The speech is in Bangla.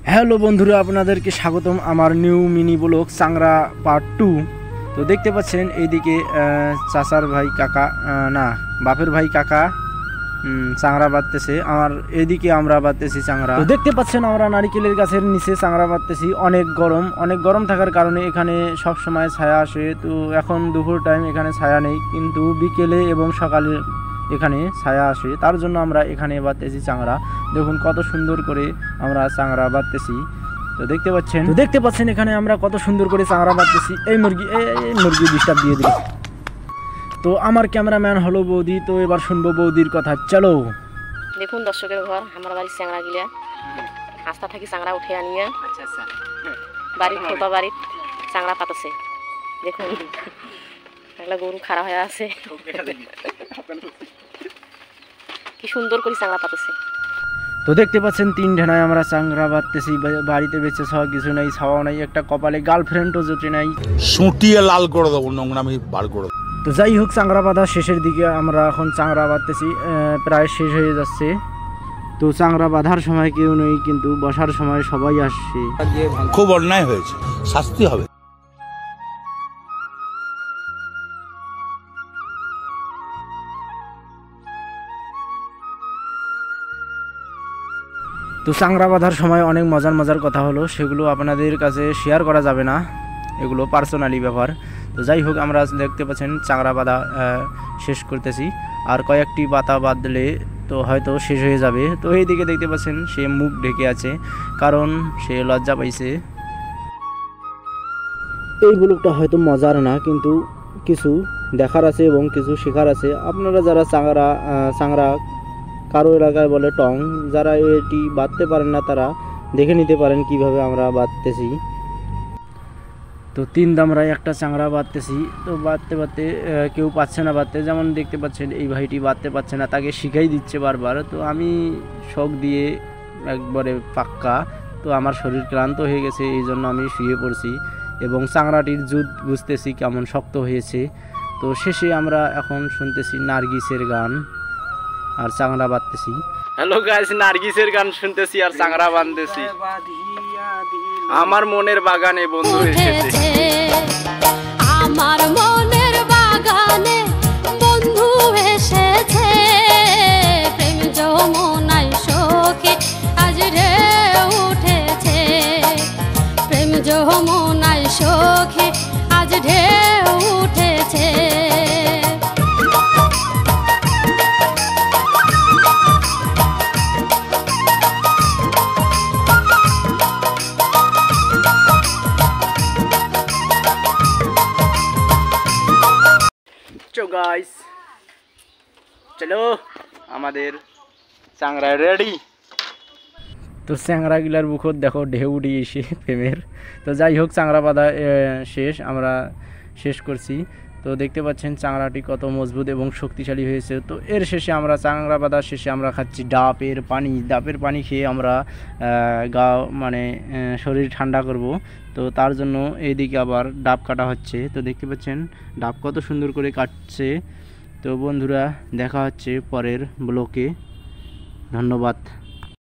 হ্যালো বন্ধুরা, আপনাদেরকে স্বাগতম আমার নিউ মিনি ব্লগ চাংরা পার্ট 2। তো দেখতে পাচ্ছেন এইদিকে চাচার ভাই কাকা না বাপের ভাই কাকা চাংরা বাঁধতেছে, আর এদিকে আমরা বাঁধতেছি চাংরা। তো দেখতে পাচ্ছেন আমরা নারিকেলের গাছের নিচে চাংরা বাঁধতেছি। অনেক গরম থাকার কারণে এখানে সব সময় ছায়া আসে। তো এখন দুপুর টাইম এখানে ছায়া নেই, কিন্তু বিকেলে এবং সকালে এখানে ছায়া আসে, তার জন্য আমরা এখানে বাঁধতেছি চাংরা। দেখুন কত সুন্দর করে আমরা চাংরা বাঁধতেছি। তো দেখতে পাচ্ছেন এখানে আমরা কত সুন্দর করে চাংরা বাঁধতেছি। এই মুরগি ডিস্টার্ব দিয়ে দিল। তো আমার ক্যামেরাম্যান হলো বৌদি। তো এবার শুনবো বৌদির কথা, চলো। দেখুন দর্শকের ঘর, আমার বাড়ির চাংরা গিলা আস্তা থাকি চাংরা উঠে আনিয়া বাড়ির খোপা বাড়ির চাংরা পাতাছে। দেখুন একটা গরু খাড়া হয়ে আছে, কি সুন্দর করে চাংরা পাতাছে। তো দেখতে পাচ্ছেন 3 ঢেনায় আমরা চাংরা বাঁধতেছি। বাড়িতে বেঁচে ছাওয়া কিছু নেই, ছাওয়াও নেই, একটা কপালে গার্লফ্রেন্ডও জুটে নাই। সুটিয়ে লাল করে দেবো, নোংরামি বার করে দেবো। তো যাই হোক, চাংরা বাঁধা শেষের দিকে আমরা এখন চাংরা বাঁধতেছি, প্রায় শেষ হয়ে যাচ্ছে। তো চাংরা বাঁধার সময় কেউ নেই, কিন্তু বসার সময় সবাই আসছে। খুব অন্যায় হয়েছে, শাস্তি হবে। তো চাংরা বাঁধার সময় অনেক মজার কথা হলো, সেগুলো আপনাদের কাছে শেয়ার করা যাবে না, এগুলো পার্সোনালি ব্যাপার। তো যাই হোক, আমরা দেখতে পাচ্ছেন চাংরা বাঁধা শেষ করতেছি, আর কয়েকটি বাতা বাঁধলে তো হয়তো শেষ হয়ে যাবে। তো এইদিকে দেখতে পাচ্ছেন সে মুখ ঢেকে আছে, কারণ সে লজ্জা পাইছে। এই ব্লগটা হয়তো মজার না, কিন্তু কিছু দেখার আছে এবং কিছু শেখার আছে। আপনারা যারা চাংরা কারো এলাকায় বলে টং, যারা এটি বাঁধতে পারেন না তারা দেখে নিতে পারেন কিভাবে আমরা বাঁধতেছি। তো 3 দামরায় একটা চাংরা বাঁধতেছি। তো বাঁধতে কেউ পাচ্ছে না বাঁধতে, যেমন দেখতে পাচ্ছেন এই ভাইটি বাঁধতে পারছে না, তাকে শিখাই দিচ্ছে বারবার। তো আমি শখ দিয়ে একবারে পাক্কা। তো আমার শরীর ক্লান্ত হয়ে গেছে, এই জন্য আমি শুয়ে পড়ছি এবং চাংরাটির জুত বুঝতেছি কেমন শক্ত হয়েছে। তো শেষে আমরা এখন শুনতেছি নার্গিসের গান আর চাংরা বাঁধতেছি। হ্যালো গাইস, নার্গিসের গান শুনতেছি আর চাংরা বাঁধতেছি। আমার মনের বাগানে বন্ধু এসেছে, আমার মনের বাগানে বন্ধু এসেছে। প্রেম যমুনায় সখী আজ ঢেউ উঠেছে, প্রেম যমুনায় সখী আজ ঢেউ উঠেছে। গাইস চলো, আমাদের চাংরা রেডি। তো চাংরা গিলার বুকত দেখো ঢেউ উঠে এসে প্রেমের। তো যাই হোক, চাংরা বাঁধা শেষ, আমরা শেষ করছি। তো দেখতে পাচ্ছেন চাংরাটি কত মজবুত এবং শক্তিশালী হয়েছে। তো এর শেষে আমরা চাংরা বাঁধা শেষে আমরা খাচ্ছি ডাবের পানি খেয়ে আমরা শরীর ঠান্ডা করব। তো তার জন্য এইদিকে আবার ডাব কাটা হচ্ছে। তো দেখতে পাচ্ছেন ডাব কত সুন্দর করে কাটছে। তো বন্ধুরা, দেখা হচ্ছে পরের ব্লকে। ধন্যবাদ।